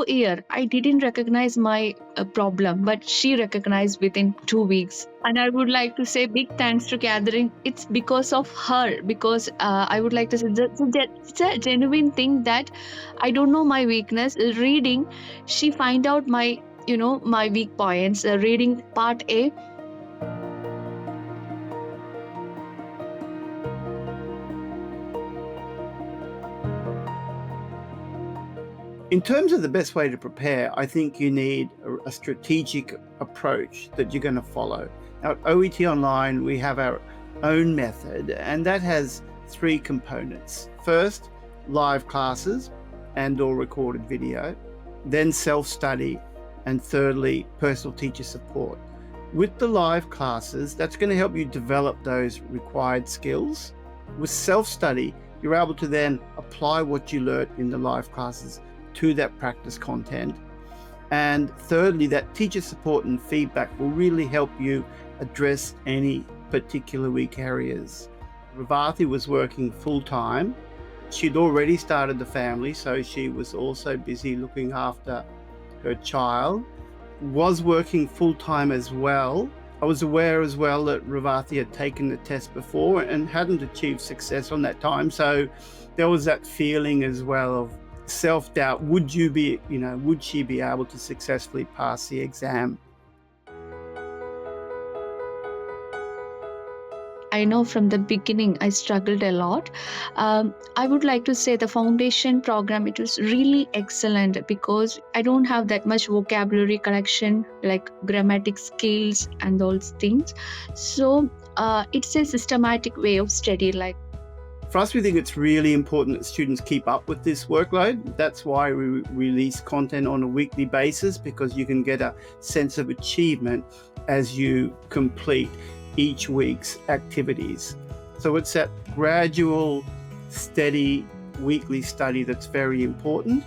2 years, I didn't recognize my problem, but she recognized within 2 weeks. And I would like to say big thanks to Gathering. It's because of her, because I would like to say that it's a genuine thing that I don't know my weakness. Reading, she find out my, my weak points. Reading part A. In terms of the best way to prepare, I think you need a strategic approach that you're going to follow. Now, at OET Online, we have our own method, and that has 3 components. First, live classes and/or recorded video, then self-study, and thirdly, personal teacher support. With the live classes, that's going to help you develop those required skills. With self-study, you're able to then apply what you learned in the live classes to that practice content. And thirdly, that teacher support and feedback will really help you address any particular weak areas. Revathi was working full-time. She'd already started the family, so she was also busy looking after her child, was working full-time as well. I was aware as well that Revathi had taken the test before and hadn't achieved success on that time. So there was that feeling as well of self-doubt. Would she be able to successfully pass the exam? I know from the beginning I struggled a lot. I would like to say the foundation program, it was really excellent because I don't have that much vocabulary collection, like grammatic skills and those things. So it's a systematic way of study. Like, for us, we think it's really important that students keep up with this workload. That's why we release content on a weekly basis, because you can get a sense of achievement as you complete each week's activities. So it's that gradual, steady weekly study that's very important.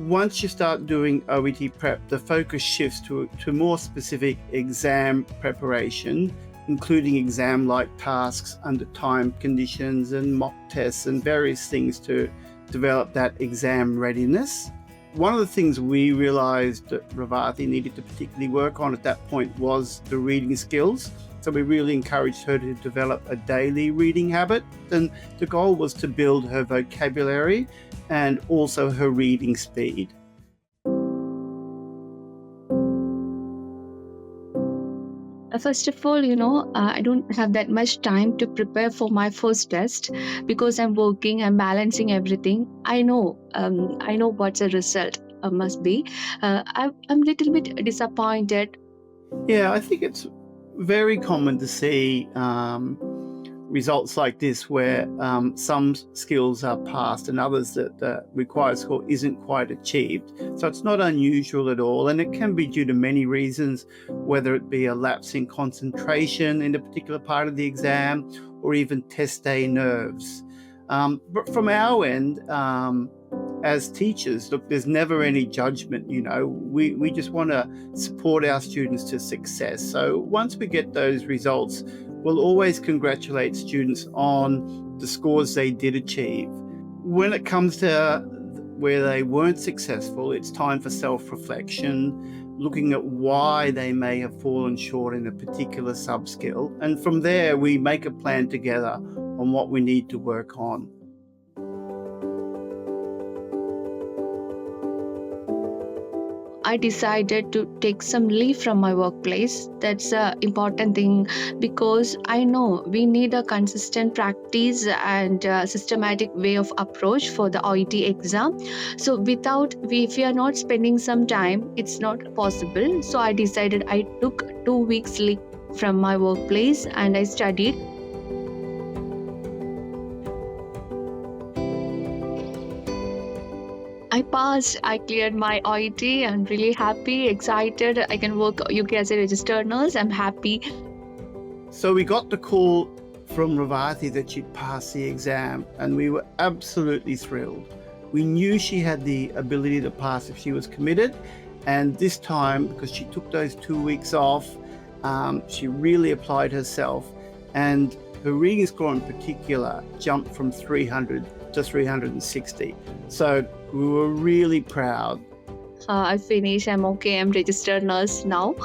Once you start doing OET prep, the focus shifts to more specific exam preparation, including exam-like tasks under time conditions and mock tests and various things to develop that exam readiness. One of the things we realized that Revathi needed to particularly work on at that point was the reading skills. So we really encouraged her to develop a daily reading habit. And the goal was to build her vocabulary and also her reading speed. First of all, I don't have that much time to prepare for my first test because I'm working, I'm balancing everything. I know what the result must be. I'm a little bit disappointed. Yeah, I think it's very common to see results like this where some skills are passed and others that the required score isn't quite achieved. So it's not unusual at all, and it can be due to many reasons, whether it be a lapse in concentration in a particular part of the exam or even test day nerves. But from our end, as teachers, look, there's never any judgment, we just want to support our students to success. So once we get those results, we'll always congratulate students on the scores they did achieve. When it comes to where they weren't successful, it's time for self-reflection, looking at why they may have fallen short in a particular sub-skill. And from there, we make a plan together on what we need to work on. I decided to take some leave from my workplace. That's an important thing because I know we need a consistent practice and a systematic way of approach for the OET exam. So if we are not spending some time, it's not possible. So I decided I took 2 weeks leave from my workplace and I studied. I passed, I cleared my OET. I'm really happy, excited. I can work UK as a registered nurse. I'm happy. So we got the call from Revathi that she'd passed the exam, and we were absolutely thrilled. We knew she had the ability to pass if she was committed, and this time, because she took those 2 weeks off, she really applied herself, and her reading score in particular jumped from 300 to 360. So we were really proud. I finished. I'm okay. I'm registered nurse now.